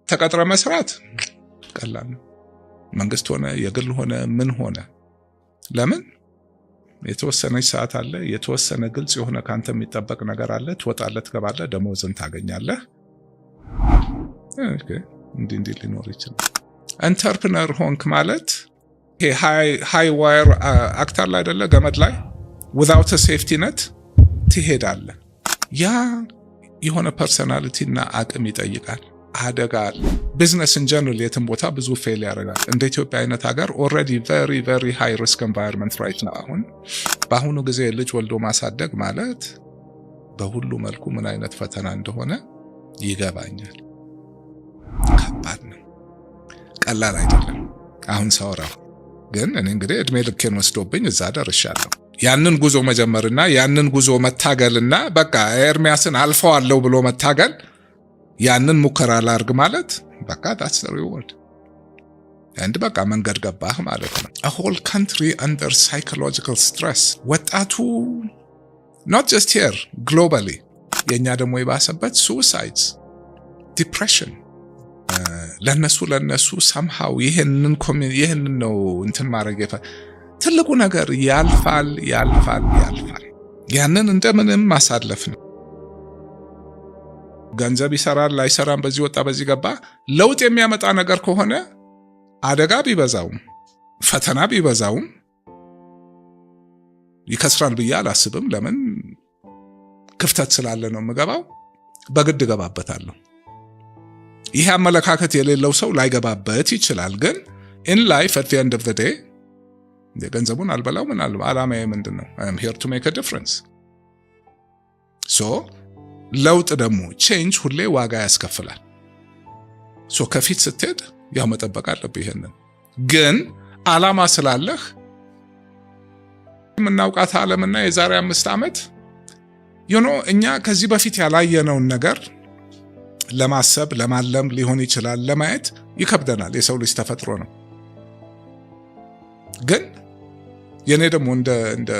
ተቀጥረ መስራት ቀላል ነው። መንግስት ሆነ የግል ሆነ ምን ሆነ ለምን የተወሰነች ሰዓት አለ፣ የተወሰነ ግልጽ የሆነ ካንተ የሚጠበቅ ነገር አለ። ትወጣለህ፣ ትገባለህ፣ ደሞዝን ታገኛለህ። ኦኬ እንዲህ ሊኖር ይችላል። ኢንተርፕረነር ሆንክ ማለት ይሄ ሃይ ዋየር አክተር ላይ አይደለ ገመድ ላይ without a safety net ትሄዳለህ። ያ የሆነ ፐርሰናሊቲ እና አቅም ይጠይቃል። አደጋ አለ። ቢዝነስ ኢን ጀነራል የትም ቦታ ብዙ ፌል ያደርጋል። እንደ ኢትዮጵያ አይነት ሀገር ኦልሬዲ very high risk environment right now። በአሁኑ ጊዜ ልጅ ወልዶ ማሳደግ ማለት በሁሉ መልኩ ምን አይነት ፈተና እንደሆነ ይገባኛል። ከባድ ነው፣ ቀላል አይደለም። አሁን ሳወራው ግን እኔ እንግዲህ እድሜ ልኬን ወስዶብኝ እዛ ደርሻለሁ። ያንን ጉዞ መጀመርና ያንን ጉዞ መታገልና በቃ ኤርሚያስን አልፈዋለሁ ብሎ መታገል፣ ያንን ሙከራ ላርግ ማለት በቃ that's the reward። አንድ በቃ መንገድ ገባህ ማለት ነው። a whole country under psychological stress። ወጣቱ not just here globally፣ የኛ ደግሞ የባሰበት suicides፣ depression። ለነሱ somehow ይሄንን ነው እንትን ማድረግ ትልቁ ነገር ያልፋል። ያንን እንደምንም ማሳለፍ ነው። ገንዘብ ይሰራል ላይሰራም፣ በዚህ ወጣ በዚህ ገባ፣ ለውጥ የሚያመጣ ነገር ከሆነ አደጋ ቢበዛውም ፈተና ቢበዛውም ይከስራል ብዬ አላስብም። ለምን ክፍተት ስላለ ነው የምገባው፣ በግድ ገባበታለሁ። ይሄ አመለካከት የሌለው ሰው ላይገባበት ይችላል። ግን in life at the end of the day የገንዘቡን አልበላው ምን ዓላማዬ ምንድነው? I am here to make a difference። so ለውጥ ደግሞ change ሁሌ ዋጋ ያስከፍላል። so ከፊት ስትሄድ ያው መጠበቅ አለብህ። ይሄንን ግን ዓላማ ስላለህ የምናውቃት ዓለምና የዛሬ 5 ዓመት እኛ ከዚህ በፊት ያላየነውን ነገር ለማሰብ ለማለም ሊሆን ይችላል፣ ለማየት ይከብደናል። የሰው ልጅ ተፈጥሮ ነው። ግን የኔ ደግሞ እንደ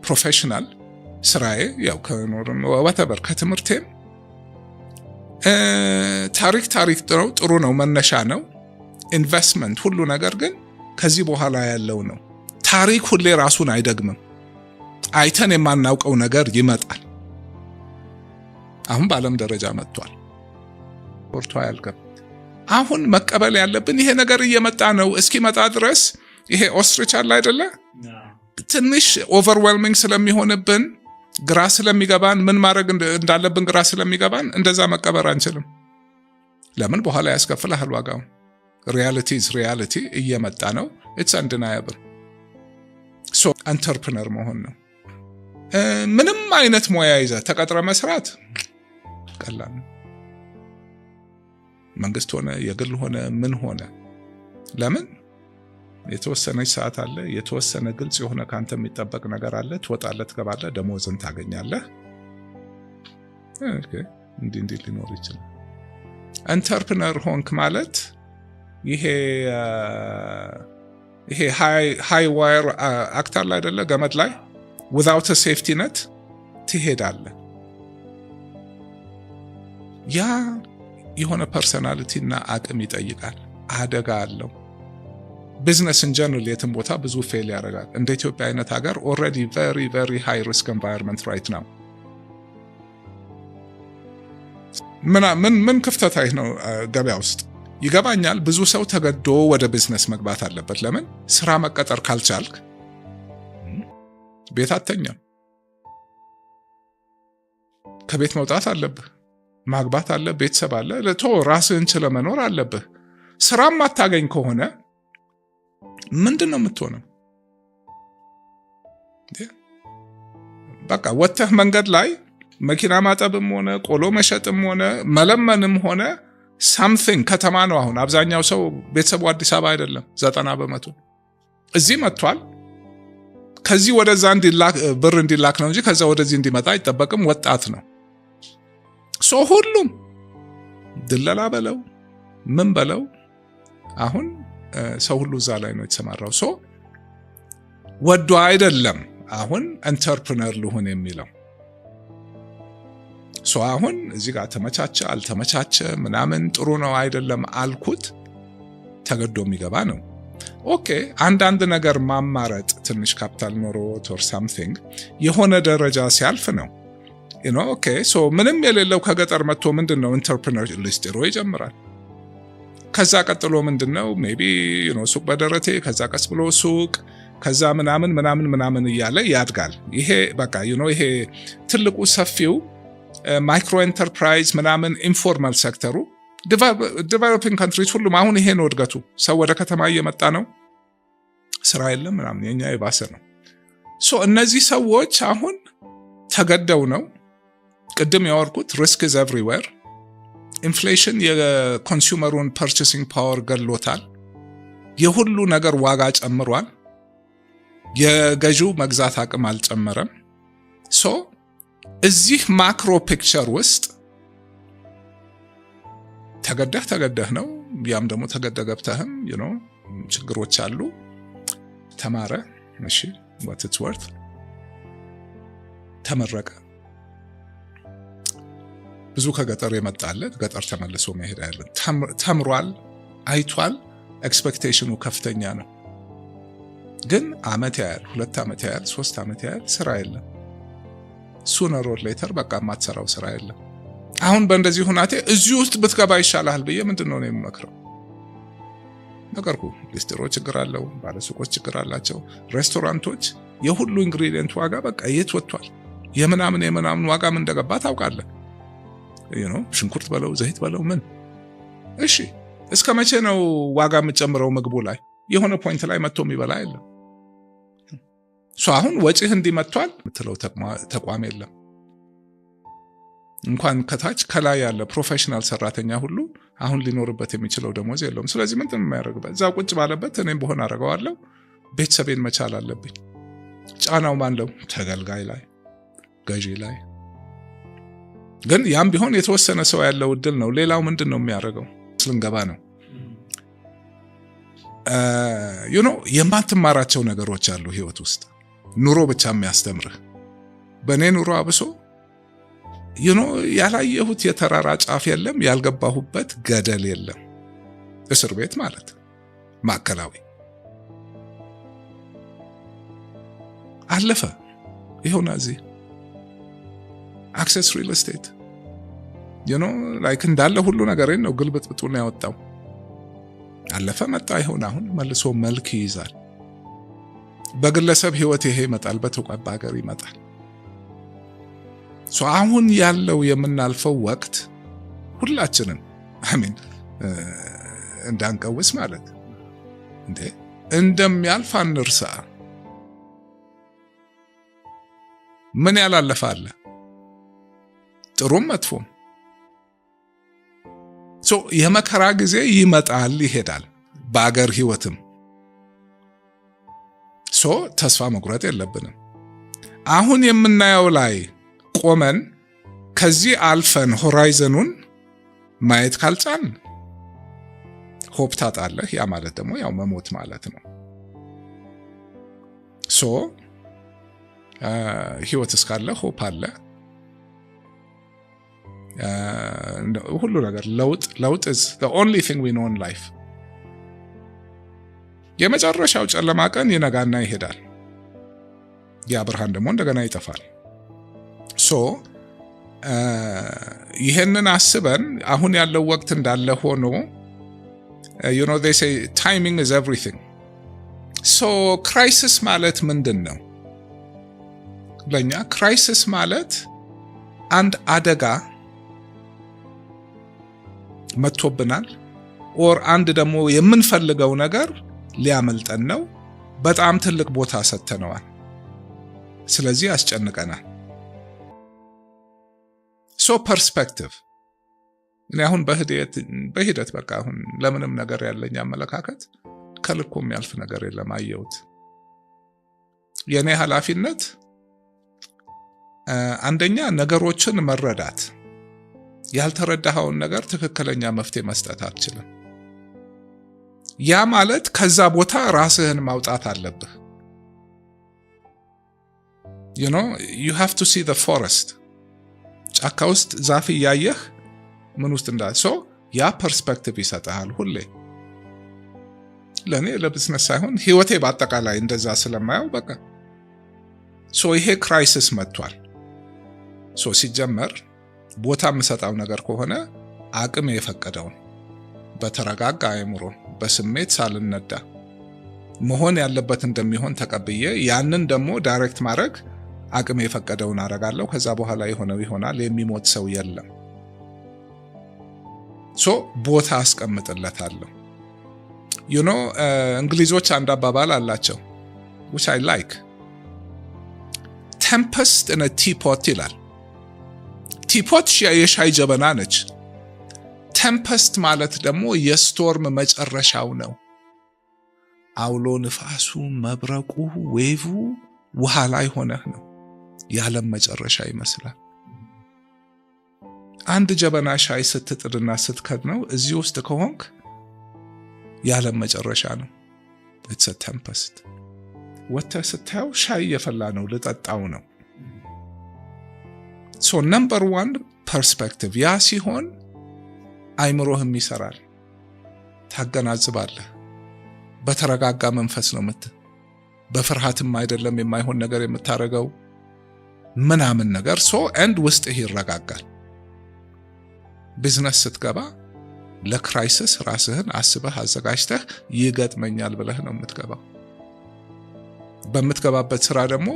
ፕሮፌሽናል ስራዬ ያው ከኖርም whatever ከትምህርቴም ታሪክ ጥሩ ነው፣ መነሻ ነው፣ ኢንቨስትመንት ሁሉ ነገር ግን ከዚህ በኋላ ያለው ነው። ታሪክ ሁሌ ራሱን አይደግምም። አይተን የማናውቀው ነገር ይመጣል። አሁን በዓለም ደረጃ መጥቷል። ወርቶ አያልቅም። አሁን መቀበል ያለብን ይሄ ነገር እየመጣ ነው። እስኪመጣ ድረስ ይሄ ኦስትሪች አለ አይደለ? ትንሽ ኦቨርዌልሚንግ ስለሚሆንብን ግራ ስለሚገባን ምን ማድረግ እንዳለብን ግራ ስለሚገባን እንደዛ መቀበር አንችልም። ለምን በኋላ ያስከፍልሃል ዋጋው። ሪያሊቲ እየመጣ ነው። it's undeniable። so entrepreneur መሆን ነው። ምንም አይነት ሙያ ይዘህ ተቀጥረ መስራት ቀላል ነው። መንግስት ሆነ የግል ሆነ ምን ሆነ ለምን የተወሰነች ሰዓት አለ፣ የተወሰነ ግልጽ የሆነ ካንተ የሚጠበቅ ነገር አለ። ትወጣለህ፣ ትገባለህ፣ ደሞዝን ታገኛለህ። ኦኬ እንዲህ ሊኖር ይችላል። ኢንተርፕረነር ሆንክ ማለት ይሄ ሃይ ዋየር አክተር ላይ አይደለ ገመድ ላይ without a safety net ትሄዳለህ። ያ የሆነ ፐርሰናሊቲ እና አቅም ይጠይቃል። አደጋ አለው። ቢዝነስ ኢን ጀነራል የትም ቦታ ብዙ ፌል ያደርጋል። እንደ ኢትዮጵያ አይነት ሀገር ኦልሬዲ very high risk environment right now። ምን ክፍተት ነው ገበያ ውስጥ ይገባኛል። ብዙ ሰው ተገዶ ወደ ቢዝነስ መግባት አለበት። ለምን ስራ መቀጠር ካልቻልክ ቤት አተኛም። ከቤት መውጣት አለብህ፣ ማግባት አለ፣ ቤተሰብ አለ፣ ራስህን ችለህ መኖር አለብህ። ስራም አታገኝ ከሆነ ምንድነው የምትሆነው? በቃ ወጥተህ መንገድ ላይ መኪና ማጠብም ሆነ ቆሎ መሸጥም ሆነ መለመንም ሆነ something ከተማ ነው። አሁን አብዛኛው ሰው ቤተሰቡ አዲስ አበባ አይደለም፣ 90% እዚህ መጥቷል። ከዚህ ወደዛ ብር እንዲላክ ነው እንጂ ከዛ ወደዚህ እንዲመጣ አይጠበቅም። ወጣት ነው። ሁሉም ድለላ በለው ምን በለው አሁን ሰው ሁሉ እዛ ላይ ነው የተሰማራው። ወዶ አይደለም አሁን ኢንተርፕረነር ልሆን የሚለው። አሁን እዚህ ጋር ተመቻቸ አልተመቻቸ ምናምን ጥሩ ነው አይደለም አልኩት ተገዶ የሚገባ ነው። ኦኬ አንዳንድ ነገር ማማረጥ ትንሽ ካፒታል ኖሮት or something የሆነ ደረጃ ሲያልፍ ነው ኦኬ ምንም የሌለው ከገጠር መጥቶ ምንድነው ኢንተርፕረነር ሊስትሮ ይጀምራል። ከዛ ቀጥሎ ምንድነው ሜቢ ሱቅ በደረቴ ከዛ ቀስ ብሎ ሱቅ ከዛ ምናምን እያለ ያድጋል። ይሄ በቃ ይሄ ትልቁ ሰፊው ማይክሮ ኤንተርፕራይዝ ምናምን ኢንፎርማል ሴክተሩ ዲቨሎፒንግ ካንትሪስ ሁሉም አሁን ይሄ ነው እድገቱ። ሰው ወደ ከተማ እየመጣ ነው፣ ስራ የለም ምናምን፣ የኛ የባሰ ነው። እነዚህ ሰዎች አሁን ተገደው ነው። ቅድም ያወርኩት ሪስክ ኢዝ ኤቭሪዌር። ኢንፍሌሽን የኮንሱመሩን ፐርቼሲንግ ፓወር ገሎታል። የሁሉ ነገር ዋጋ ጨምሯል። የገዢው መግዛት አቅም አልጨመረም። እዚህ ማክሮ ፒክቸር ውስጥ ተገደህ ነው። ያም ደግሞ ተገደህ ገብተህም ችግሮች አሉ። ተማረ፣ እሺ what it's worth፣ ተመረቀ። ብዙ ከገጠር የመጣለት ገጠር ተመልሶ መሄድ አይደለም። ተምሯል፣ አይቷል። ኤክስፔክቴሽኑ ከፍተኛ ነው። ግን አመት ያያል፣ 2 አመት ያያል፣ 3 አመት ያያል፣ ስራ የለም። ሱነር ኦር ሌተር በቃ ማትሰራው ስራ የለም። አሁን በእንደዚህ ሁናቴ እዚህ ውስጥ ብትገባ ይሻላል ብዬ ምንድነው ነው የምመክረው? ነገርኩ። ሊስትሮ ችግር አለው፣ ባለሱቆች ችግር አላቸው፣ ሬስቶራንቶች የሁሉ ኢንግሪዲየንት ዋጋ በቃ የት ወጥቷል። የምናምን ዋጋ ምን እንደገባ ታውቃለህ? ሽንኩርት በለው ዘይት በለው ምን። እሺ እስከ መቼ ነው ዋጋ የምጨምረው ምግቡ ላይ? የሆነ ፖይንት ላይ መጥቶ የሚበላ የለም። አሁን ወጪህ እንዲመጥቷል የምትለው ተቋም የለም። እንኳን ከታች ከላይ ያለ ፕሮፌሽናል ሰራተኛ ሁሉ አሁን ሊኖርበት የሚችለው ደሞዝ የለውም። ስለዚህ ምንድን ነው የሚያደርግበት? እዛ ቁጭ ባለበት እኔም በሆነ አደርገዋለሁ። ቤተሰቤን መቻል አለብኝ። ጫናው ማንለው? ተገልጋይ ላይ፣ ገዢ ላይ። ግን ያም ቢሆን የተወሰነ ሰው ያለው እድል ነው። ሌላው ምንድን ነው የሚያደርገው? ስለንገባ ነው የማትማራቸው ነገሮች አሉ ህይወት ውስጥ። ኑሮ ብቻ የሚያስተምርህ። በእኔ ኑሮ አብሶ ያላየሁት የተራራ ጫፍ የለም፣ ያልገባሁበት ገደል የለም። እስር ቤት ማለት ማዕከላዊ አለፈ። ይኸውና እዚህ አክሰስ ሪል ስቴት ላይክ እንዳለ ሁሉ ነገሬን ነው ግልብጥብጡን ያወጣው። አለፈ መጣ። ይኸውና አሁን መልሶ መልክ ይይዛል። በግለሰብ ህይወት ይሄ ይመጣል፣ በተቋም ሀገር ይመጣል። አሁን ያለው የምናልፈው ወቅት ሁላችንም እንዳንቀውስ ማለት እንደሚያልፍ አንርሳ። ምን ያላለፈ አለ? ጥሩም መጥፎም። የመከራ ጊዜ ይመጣል ይሄዳል፣ በአገር ህይወትም። ተስፋ መቁረጥ የለብንም። አሁን የምናየው ላይ ቆመን ከዚህ አልፈን ሆራይዘኑን ማየት ካልቻል ሆፕ ታጣለህ። ያ ማለት ደግሞ ያው መሞት ማለት ነው። ህይወት እስካለ ሆፕ አለ። ሁሉ ነገር ለውጥ is the only thing we know in life። የመጨረሻው ጨለማ ቀን ይነጋና ይሄዳል። ያ ብርሃን ደግሞ እንደገና ይጠፋል። ይሄንን አስበን አሁን ያለው ወቅት እንዳለ ሆኖ they say timing is everything። ክራይሲስ ማለት ምንድን ነው? ለኛ ክራይሲስ ማለት አንድ አደጋ መጥቶብናል፣ ኦር አንድ ደግሞ የምንፈልገው ነገር ሊያመልጠን ነው። በጣም ትልቅ ቦታ ሰጥተነዋል። ስለዚህ ያስጨንቀናል። ፐርስፔክቲቭ እኔ አሁን በሂደት በቃ አሁን ለምንም ነገር ያለኝ አመለካከት ከልኩ የሚያልፍ ነገር የለም። አየሁት። የኔ ኃላፊነት አንደኛ ነገሮችን መረዳት። ያልተረዳኸውን ነገር ትክክለኛ መፍትሄ መስጠት አትችልም። ያ ማለት ከዛ ቦታ ራስህን ማውጣት አለብህ። you have to see the forest። ጫካ ውስጥ ዛፍ እያየህ ምን ውስጥ እንዳለ ያ ፐርስፔክቲቭ ይሰጣል። ሁሌ ለኔ ለቢዝነስ ሳይሆን ህይወቴ በአጠቃላይ እንደዛ ስለማየው በቃ ይሄ ክራይሲስ መጥቷል። ሲጀመር ቦታ የምሰጣው ነገር ከሆነ አቅም የፈቀደውን በተረጋጋ አእምሮ በስሜት ሳልነዳ መሆን ያለበት እንደሚሆን ተቀብዬ ያንን ደግሞ ዳይሬክት ማድረግ አቅም የፈቀደውን አረጋለሁ። ከዛ በኋላ የሆነው ይሆናል። የሚሞት ሰው የለም። ቦታ አስቀምጥለታለሁ። እንግሊዞች አንድ አባባል አላቸው which I like tempest in a teapot ይላል። ቲፖት የሻይ ጀበና ነች። ቴምፐስት ማለት ደግሞ የስቶርም መጨረሻው ነው። አውሎ ንፋሱ፣ መብረቁ፣ ዌቭ ውሃ ላይ ሆነህ ነው። የዓለም መጨረሻ ይመስላል። አንድ ጀበና ሻይ ስትጥድና ስትከድነው እዚህ ውስጥ ከሆንክ የዓለም መጨረሻ ነው። it's a tempest። ወጥተህ ስታየው ሻይ እየፈላ ነው፣ ልጠጣው ነው። number 1 perspective ያ ሲሆን አይምሮህም ይሰራል። ታገናዝባለህ። በተረጋጋ መንፈስ ነው በፍርሃትም አይደለም የማይሆን ነገር የምታረገው ምናምን ነገር and ውስጥህ ይረጋጋል። ቢዝነስ ስትገባ ለክራይሲስ ራስህን አስበህ አዘጋጅተህ ይገጥመኛል ብለህ ነው የምትገባው። በምትገባበት ስራ ደግሞ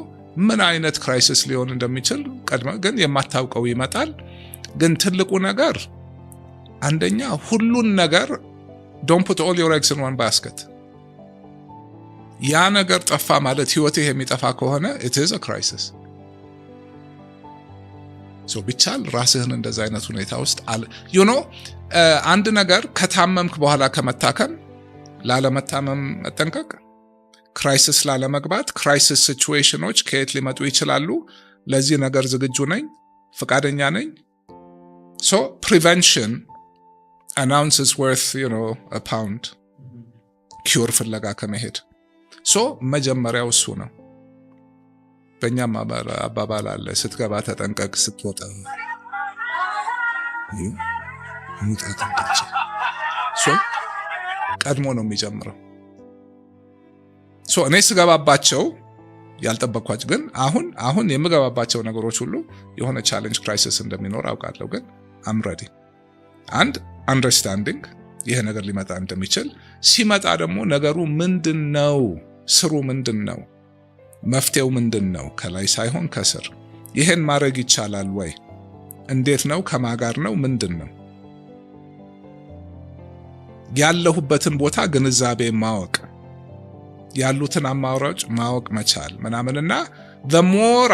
ምን አይነት ክራይሲስ ሊሆን እንደሚችል ቀድመህ ግን የማታውቀው ይመጣል። ግን ትልቁ ነገር አንደኛ ሁሉን ነገር don't put all your eggs in one basket። ያ ነገር ጠፋ ማለት ህይወትህ የሚጠፋ ከሆነ it is a crisis። ቢቻል ራስህን እንደዛ አይነት ሁኔታ ውስጥ አንድ ነገር ከታመምክ በኋላ ከመታከም ላለመታመም መጠንቀቅ፣ ክራይሲስ ላለመግባት። ክራይሲስ ሲቹዌሽኖች ከየት ሊመጡ ይችላሉ? ለዚህ ነገር ዝግጁ ነኝ፣ ፈቃደኛ ነኝ። prevention an ounce is worth a pound ኪውር ፍለጋ ከመሄድ መጀመሪያው እሱ ነው። በእኛም አባባል አለ፣ ስትገባ ተጠንቀቅ፣ ስትወጣ ቀድሞ ነው የሚጀምረው። እኔ ስገባባቸው ያልጠበቅኳቸው ግን አሁን የምገባባቸው ነገሮች ሁሉ የሆነ ቻሌንጅ ክራይሲስ እንደሚኖር አውቃለሁ። ግን I'm ready and understanding ይሄ ነገር ሊመጣ እንደሚችል ሲመጣ ደግሞ ነገሩ ምንድነው? ስሩ ምንድነው? መፍትሄው ምንድነው? ከላይ ሳይሆን ከስር። ይሄን ማድረግ ይቻላል ወይ? እንዴት ነው? ከማጋር ነው? ምንድነው? ያለሁበትን ቦታ ግንዛቤ ማወቅ፣ ያሉትን አማራጭ ማወቅ መቻል ምናምንና the more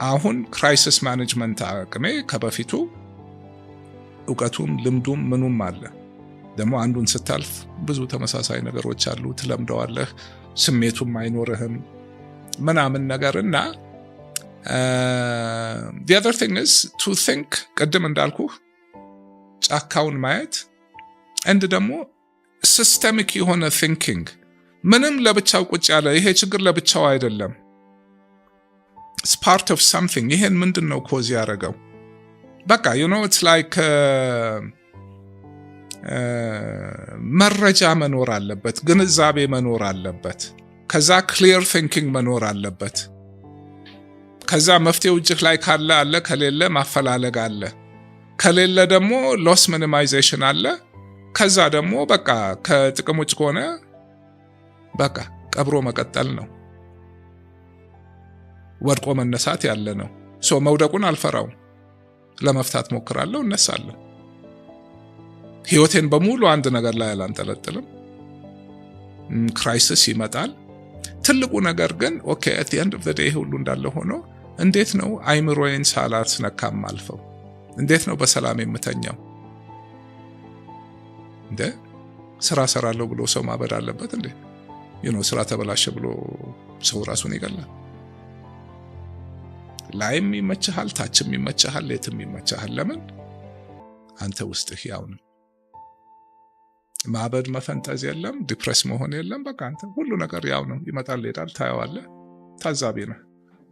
አሁን ክራይሲስ ማኔጅመንት አቅሜ ከበፊቱ እውቀቱም ልምዱም ምኑም አለ። ደግሞ አንዱን ስታልፍ ብዙ ተመሳሳይ ነገሮች አሉ፣ ትለምደዋለህ፣ ስሜቱም አይኖርህም ምናምን ነገርና the other thing is to think ቅድም እንዳልኩህ ጫካውን ማየት and ደግሞ ሲስተሚክ የሆነ thinking ምንም ለብቻው ቁጭ ያለ ይሄ ችግር ለብቻው አይደለም። it's part of something። ይሄን ምንድነው ኮዝ ያደረገው? በቃ it's like መረጃ መኖር አለበት፣ ግንዛቤ መኖር አለበት፣ ከዛ ክሊር ቲንኪንግ መኖር አለበት። ከዛ መፍትሄው እጅህ ላይ ካለ አለ፣ ከሌለ ማፈላለግ አለ፣ ከሌለ ደግሞ ሎስ ሚኒማይዜሽን አለ። ከዛ ደግሞ በቃ ከጥቅም ውጭ ከሆነ በቃ ቀብሮ መቀጠል ነው፣ ወድቆ መነሳት ያለ ነው። መውደቁን አልፈራው፣ ለመፍታት ሞክራለሁ፣ እነሳለሁ። ህይወቴን በሙሉ አንድ ነገር ላይ አላንጠለጥልም። ክራይሲስ ይመጣል። ትልቁ ነገር ግን ኦኬ at the end of the day ሁሉ እንዳለ ሆኖ እንዴት ነው አይምሮዬን ሳላስነካም አልፈው? እንዴት ነው በሰላም የምተኛው? ስራ ሰራለሁ ብሎ ሰው ማበድ አለበት እንዴ? ስራ ተበላሸ ብሎ ሰው ራሱን ይገላል? ላይም ይመችሃል፣ ታችም ይመችሃል፣ የትም ይመችሃል። ለምን? አንተ ውስጥህ ያው ነው። ማበድ መፈንጠዝ የለም፣ ዲፕሬስ መሆን የለም። በቃ አንተ ሁሉ ነገር ያው ነው። ይመጣል፣ ይሄዳል፣ ታየዋለህ፣ ታዛቢ ነህ።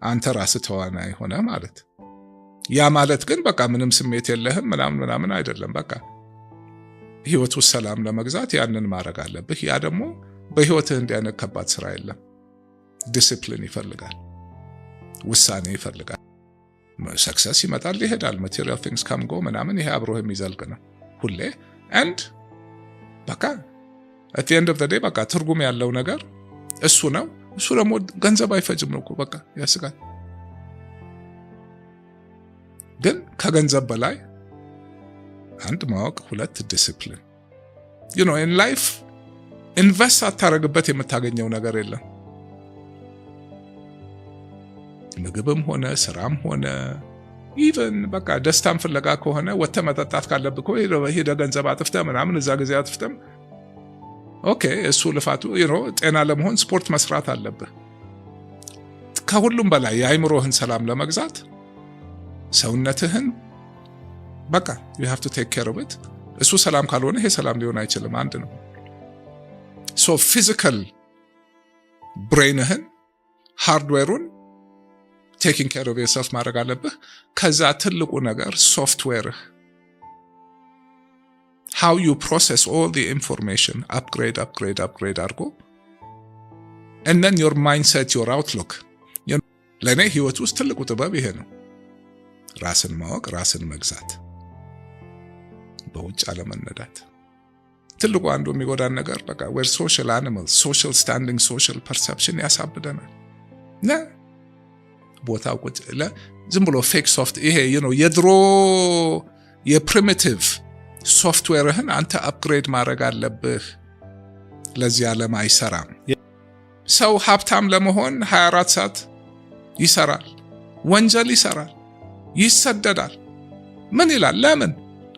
አንተ ራስህ ተዋናይ ሆነ ማለት ያ ማለት ግን በቃ ምንም ስሜት የለህም ምናምን አይደለም። በቃ ህይወት ውስጥ ሰላም ለመግዛት ያንን ማድረግ አለብህ። ያ ደግሞ በህይወትህ እንዲህ አይነት ከባድ ስራ የለም። ዲሲፕሊን ይፈልጋል፣ ውሳኔ ይፈልጋል። ሰክሰስ ይመጣል ይሄዳል፣ ማቴሪያል ቲንግስ ካም ጎ ምናምን፣ ይሄ አብሮህ የሚዘልቅ ነው ሁሌ። ኤንድ በቃ at the end of the day በቃ ትርጉም ያለው ነገር እሱ ነው። እሱ ደግሞ ገንዘብ አይፈጅም ነው እኮ በቃ ያስጋል። ግን ከገንዘብ በላይ አንድ ማወቅ፣ ሁለት ዲሲፕሊን። in life ኢንቨስት አታረግበት የምታገኘው ነገር የለም። ምግብም ሆነ ስራም ሆነ ኢቨን በቃ ደስታን ፍለጋ ከሆነ ወጥተህ መጠጣት ካለብህ ሄደ ገንዘብ አጥፍተህ ምናምን እዛ ጊዜ አጥፍተም ኦኬ፣ እሱ ልፋቱ ጤና ለመሆን ስፖርት መስራት አለብህ። ከሁሉም በላይ የአይምሮህን ሰላም ለመግዛት ሰውነትህን በቃ you have to take care of it። እሱ ሰላም ካልሆነ ይሄ ሰላም ሊሆን አይችልም። አንድ ነው። ሶ ፊዚካል ብሬንህን ሃርድዌሩን taking care of yourself ማድረግ አለብህ። ከዛ ትልቁ ነገር ሶፍትዌርህ how you process all the information upgrade አድርጎ and then your mindset, your outlook። ለእኔ ህይወት ውስጥ ትልቁ ጥበብ ይሄ ነው። ራስን ማወቅ፣ ራስን መግዛት፣ በውጭ አለመነዳት። ትልቁ አንዱ የሚጎዳን ነገር በቃ we're social animals፣ social standing፣ social perception ያሳብደናል። ቦታው ቁጭ ዝም ብሎ ፌክ ሶፍት ይሄ የድሮ የፕሪሚቲቭ ሶፍትዌርህን አንተ አፕግሬድ ማድረግ አለብህ። ለዚህ ዓለም አይሰራም። ሰው ሀብታም ለመሆን 24 ሰዓት ይሰራል፣ ወንጀል ይሰራል፣ ይሰደዳል። ምን ይላል? ለምን?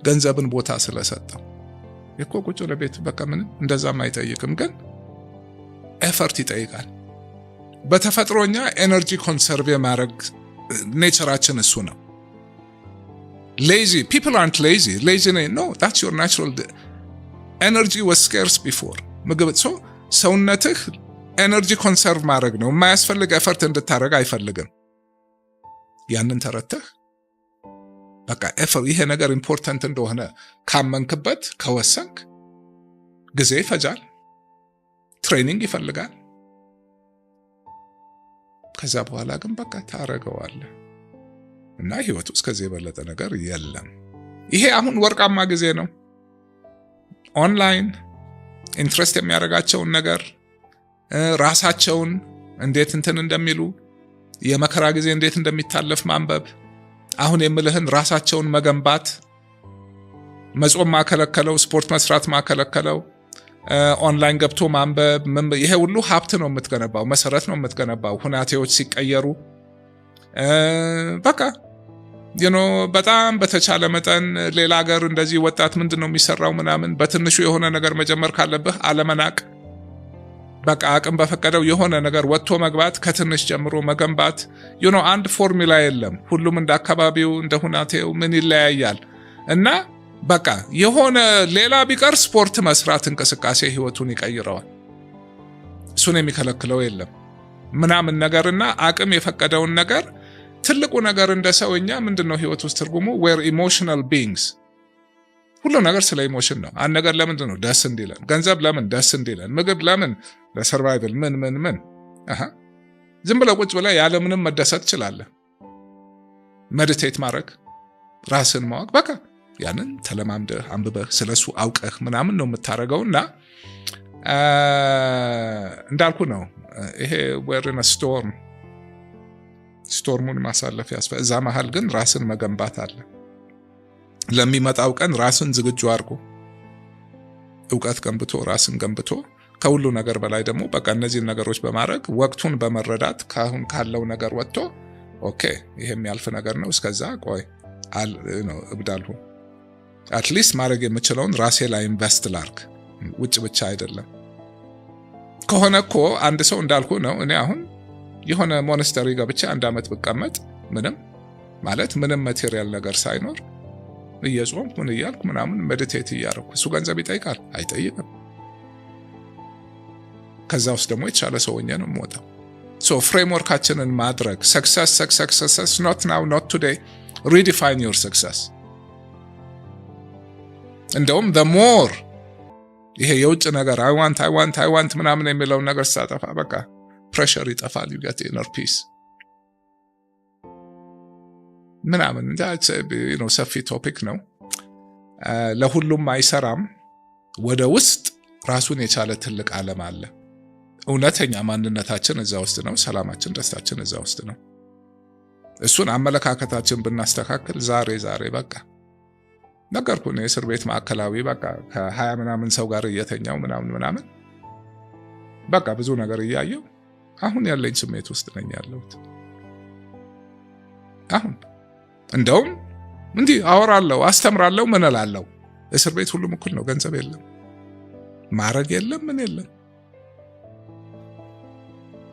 ገንዘብን ቦታ ስለሰጠው። እኮ ቁጭ ለቤት በቃ ምንም እንደዛም አይጠይቅም፣ ግን ኤፈርት ይጠይቃል። በተፈጥሮኛ ኤነርጂ ኮንሰርቭ የማድረግ ኔቸራችን እሱ ነው። lazy people aren't lazy no, that's your natural energy was scarce before። ምግብ ሰውነትህ ኤነርጂ ኮንሰርቭ ማድረግ ነው። የማያስፈልግ ኤፈርት እንድታረግ አይፈልግም። ያንን ተረተህ በቃ ይሄ ነገር ኢምፖርታንት እንደሆነ ካመንክበት ከወሰንክ ጊዜ ይፈጃል፣ ትሬኒንግ ይፈልጋል። ከዛ በኋላ ግን በቃ ታረገዋለህ እና ህይወት ውስጥ ከዚህ የበለጠ ነገር የለም። ይሄ አሁን ወርቃማ ጊዜ ነው። ኦንላይን ኢንትረስት የሚያደርጋቸውን ነገር ራሳቸውን እንዴት እንደሚሉ የመከራ ጊዜ እንዴት እንደሚታለፍ ማንበብ። አሁን የምልህን ራሳቸውን መገንባት። መጾም ማከለከለው፣ ስፖርት መስራት ማከለከለው፣ ኦንላይን ገብቶ ማንበብ። ይሄ ሁሉ ሀብት ነው የምትገነባው፣ መሰረት ነው የምትገነባው። ሁናቴዎች ሲቀየሩ በቃ በጣም በተቻለ መጠን ሌላ ሀገር እንደዚህ ወጣት ምንድነው የሚሰራው ምናምን በትንሹ የሆነ ነገር መጀመር ካለብህ አለመናቅ። በቃ አቅም በፈቀደው የሆነ ነገር ወጥቶ መግባት፣ ከትንሽ ጀምሮ መገንባት። አንድ ፎርሙላ የለም። ሁሉም እንደ አካባቢው እንደ ሁናቴው ምን ይለያያል። እና በቃ የሆነ ሌላ ቢቀር ስፖርት መስራት እንቅስቃሴ ህይወቱን ይቀይረዋል። እሱን የሚከለክለው የለም ምናምን ነገርና አቅም የፈቀደውን ነገር። ትልቁ ነገር እንደ ሰውኛ ምንድነው ህይወት ውስጥ ትርጉሙ? we're emotional beings። ሁሉ ነገር ስለ ኢሞሽን ነው። አንድ ነገር ለምንድን ነው ደስ እንዲለን? ገንዘብ ለምን ደስ እንዲለን? ምግብ ለምን? ለሰርቫይቫል። ምን ዝም ብለህ ቁጭ ብለህ ያለ ምንም መደሰት ትችላለህ። ሜዲቴት ማድረግ፣ ራስን ማወቅ፣ በቃ ያንን ተለማምደህ አንብበህ ስለሱ አውቀህ ምናምን ነው የምታረገውና እንዳልኩ ነው ይሄ we're in a storm። ስቶርሙን ማሳለፍ ያስፈልጋል። እዛ መሃል ግን ራስን መገንባት አለ። ለሚመጣው ቀን ራስን ዝግጁ አድርጎ ዕውቀት ገንብቶ ራስን ገንብቶ ከሁሉ ነገር በላይ ደግሞ በቃ እነዚህን ነገሮች በማድረግ ወቅቱን በመረዳት ካሁን ካለው ነገር ወጥቶ ኦኬ ይሄ የሚያልፍ ነገር ነው፣ እስከዛ ቆይ እብዳልሁ አትሊስት ማድረግ የምችለውን ራሴ ላይ ኢንቨስት ላርግ። ውጭ ብቻ አይደለም። ከሆነ እኮ አንድ ሰው እንዳልኩ ነው። እኔ አሁን የሆነ ሞናስተሪ ገብቼ 1 ዓመት ብቀመጥ ምንም ማቴሪያል ነገር ሳይኖር እየጾም ምን እያልኩ ምናምን ሜዲቴት እያደረኩ እሱ ገንዘብ ይጠይቃል? አይጠይቅም። ከዛ ውስጥ ደግሞ የተሻለ ሰውኛ ነው የምወጣው። ፍሬምወርካችንን ማድረግ success not now not today redefine your success. እንደውም the more ይሄ የውጭ ነገር I want ምናምን የሚለው ነገር ሳጠፋ በቃ pressure ይጠፋል, you get inner peace ምናምን ሰፊ ቶፒክ ነው። ለሁሉም አይሰራም። ወደ ውስጥ ራሱን የቻለ ትልቅ ዓለም አለ። እውነተኛ ማንነታችን እዛ ውስጥ ነው። ሰላማችን፣ ደስታችን እዛ ውስጥ ነው። እሱን አመለካከታችን ብናስተካክል ዛሬ በቃ ነገርኩ ነው። የእስር ቤት ማዕከላዊ በቃ ከ20 ምናምን ሰው ጋር እየተኛው ምናምን በቃ ብዙ ነገር እያየው አሁን ያለኝ ስሜት ውስጥ ነኝ ያለሁት። አሁን እንደውም እንዲህ አወራለሁ፣ አስተምራለሁ፣ ምን እላለሁ። እስር ቤት ሁሉም እኩል ነው። ገንዘብ የለም፣ ማረግ የለም፣ ምን የለም።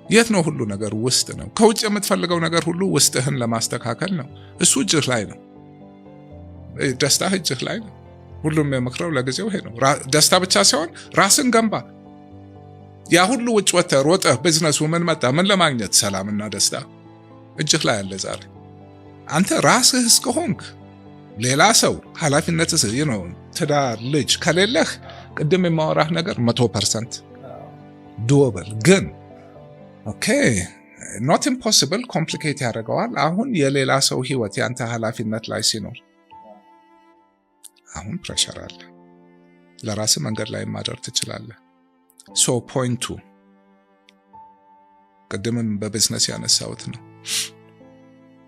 የት ነው ሁሉ ነገር? ውስጥ ነው። ከውጭ የምትፈልገው ነገር ሁሉ ውስጥህን ለማስተካከል ነው። እሱ እጅህ ላይ ነው። ደስታህ እጅህ ላይ ነው። ሁሉም የምክረው ለጊዜው ይሄ ነው። ደስታ ብቻ ሳይሆን ራስን ገንባ። ያ ሁሉ ውጭ ወጥተህ ሮጠህ ቢዝነሱ ምን መጣ? ምን ለማግኘት? ሰላምና ደስታ እጅህ ላይ አለ ዛሬ። አንተ ራስህ እስከሆንክ ሌላ ሰው ኃላፊነትህ ትዳር፣ ልጅ ከሌለህ ቅድም የማወራህ ነገር 100% ዶብል ግን ኦኬ ኖት ኢምፖሲብል ኮምፕሊኬት ያደርገዋል። አሁን የሌላ ሰው ህይወት ያንተ ኃላፊነት ላይ ሲኖር አሁን ፕሬሸር አለ። ለራስህ መንገድ ላይ ማድረግ ትችላለህ። ሶ ፖይንቱ ቅድምም በቢዝነስ ያነሳሁት ነው።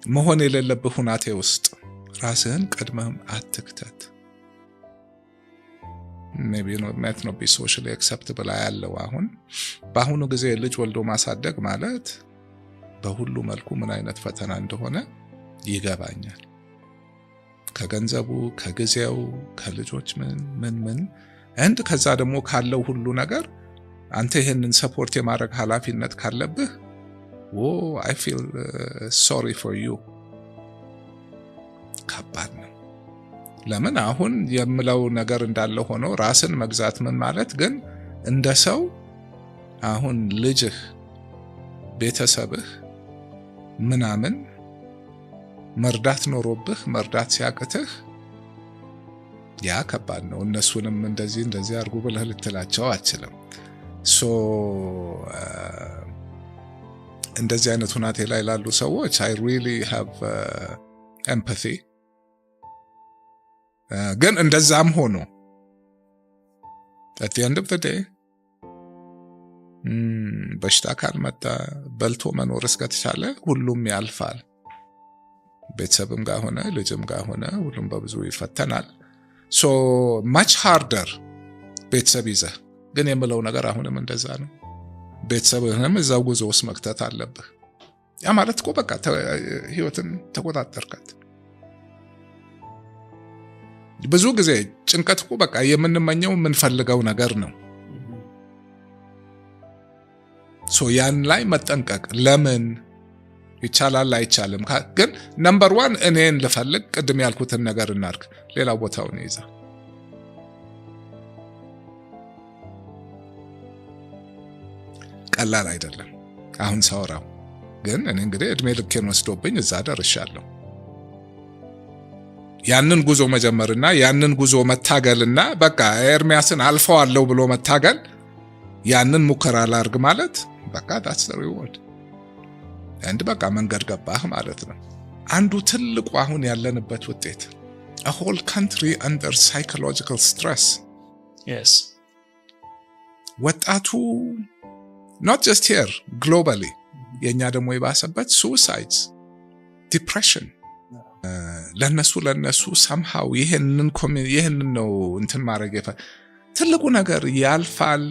መሆን የሌለብህ ሁናቴ ውስጥ ራስህን ቀድመህም አትክተት። ሜቢ ኖት ቢ ሶሻሊ አክሰፕተብል ያለው አሁን በአሁኑ ጊዜ ልጅ ወልዶ ማሳደግ ማለት በሁሉ መልኩ ምን አይነት ፈተና እንደሆነ ይገባኛል። ከገንዘቡ፣ ከጊዜው፣ ከልጆች ምን እንድ ከዛ ደግሞ ካለው ሁሉ ነገር አንተ ይሄንን ሰፖርት የማድረግ ኃላፊነት ካለብህ I feel sorry for you። ከባድ ነው። ለምን አሁን የምለው ነገር እንዳለ ሆኖ ራስን መግዛት ምን ማለት ግን እንደ ሰው አሁን ልጅህ፣ ቤተሰብህ ምናምን መርዳት ኖሮብህ መርዳት ሲያቅትህ ያ ከባድ ነው። እነሱንም እንደዚህ አድርጉ ብለህ ልትላቸው አትችልም። እንደዚህ አይነት ሁናቴ ላይ ላሉ ሰዎች I really have empathy። ግን እንደዛም ሆኖ at the end of the day በሽታ ካልመጣ በልቶ መኖር እስከተቻለ ሁሉም ያልፋል። ቤተሰብም ጋር ሆነ ልጅም ጋር ሆነ ሁሉም በብዙ ይፈተናል። so much harder ቤተሰብ ይዘህ ግን የምለው ነገር አሁንም እንደዛ ነው። ቤተሰብህንም እዛው ጉዞ ውስጥ መክተት አለብህ። ያ ማለት እኮ በቃ ህይወትን ተቆጣጠርካት። ብዙ ጊዜ ጭንቀት እኮ በቃ የምንመኘው የምንፈልገው ነገር ነው። ያን ላይ መጠንቀቅ ለምን ይቻላል አይቻልም ግን ነምበር 1 እኔን ልፈልግ፣ ቅድም ያልኩትን ነገር እናርግ፣ ሌላው ቦታውን ይዛ ቀላል አይደለም። አሁን ሳወራው ግን እኔ እንግዲህ እድሜ ልኬን ወስዶብኝ እዛ ደርሻለሁ። ያንን ጉዞ መጀመርና ያንን ጉዞ መታገልና በቃ ኤርሚያስን አልፈዋለሁ ብሎ መታገል፣ ያንን ሙከራ ላርግ ማለት በቃ that's the reward and በቃ መንገድ ገባህ ማለት ነው። አንዱ ትልቁ አሁን ያለንበት ውጤት a whole country under psychological stress። yes ወጣቱ not just here globally የኛ ደግሞ የባሰበት suicides depression ለነሱ somehow ይሄንን ነው እንትን ማድረግ ትልቁ ነገር ያልፋል።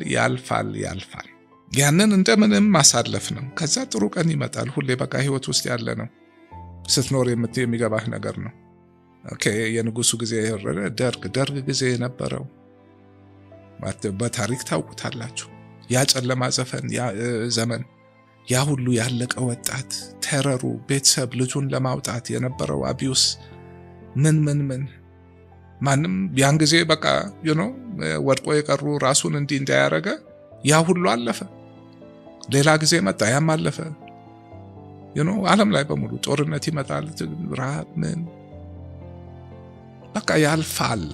ያንን እንደምንም ማሳለፍ ነው። ከዛ ጥሩ ቀን ይመጣል። ሁሌ በቃ ህይወት ውስጥ ያለ ነው። ስትኖር የሚገባህ ነገር ነው። ኦኬ የንጉሱ ጊዜ ደርግ ጊዜ የነበረው በታሪክ ታውቁታላችሁ። ያ ጨለማ ዘመን ያ ሁሉ ያለቀ ወጣት ተረሩ ቤተሰብ ልጁን ለማውጣት የነበረው አቢዩስ ምን ማንም ያን ጊዜ በቃ ወድቆ የቀሩ ራሱን እንዳያረገ ያ ሁሉ አለፈ። ሌላ ጊዜ መጣ፣ ያም አለፈ። ዓለም ላይ በሙሉ ጦርነት ይመጣል፣ ረሃብ በቃ ያልፋል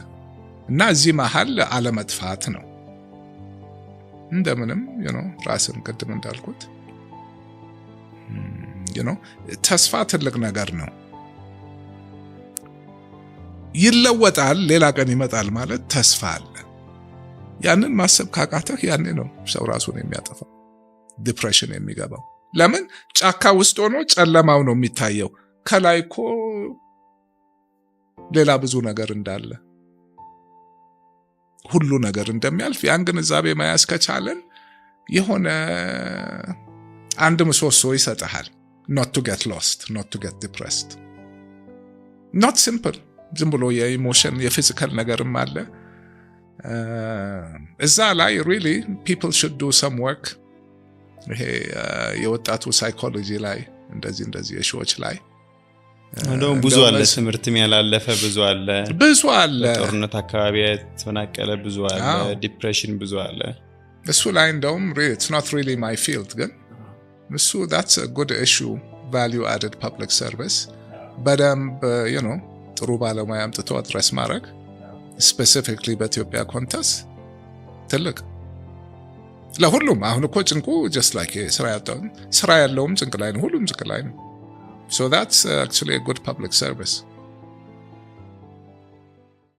እና እዚህ መሃል አለመጥፋት ነው። እንደምንም ራስን ቅድም እንዳልኩት ተስፋ ትልቅ ነገር ነው። ይለወጣል፣ ሌላ ቀን ይመጣል ማለት ተስፋ አለ። ያንን ማሰብ ካቃተህ ያኔ ነው ሰው ራሱን የሚያጠፋው፣ ዲፕሬሽን የሚገባው። ለምን? ጫካ ውስጥ ሆኖ ጨለማው ነው የሚታየው። ከላይ እኮ ሌላ ብዙ ነገር እንዳለ፣ ሁሉ ነገር እንደሚያልፍ ያን ግንዛቤ መያዝ ከቻለን የሆነ አንድ ምሰሶ ይሰጥሃል። not to get lost, not to get depressed. not simple ዝም ብሎ የኢሞሽን የፊዚካል ነገርም አለ እዛ ላይ really people should do some work። ይሄ የወጣቱ ሳይኮሎጂ ላይ እንደዚህ የሾች ላይ እንደውም ብዙ አለ፣ ትምህርትም ያላለፈ ብዙ አለ፣ ጦርነት አካባቢ ተፈናቀለ ብዙ አለ፣ ዲፕሬሽን ብዙ አለ። እሱ ላይ እንደውም it's not really my field ግን እሱ that's a good issue, value added public service በደንብ ጥሩ ባለሙያ አምጥቶ አድረስ ማድረግ specifically በኢትዮጵያ ኮንቴክስት ትልቅ ለሁሉም። አሁን እኮ ጭንቁ just like ስራ ያለውም ጭንቅ ላይ ነው፣ ሁሉም ጭንቅ ላይ ነው። so that's actually a good public service.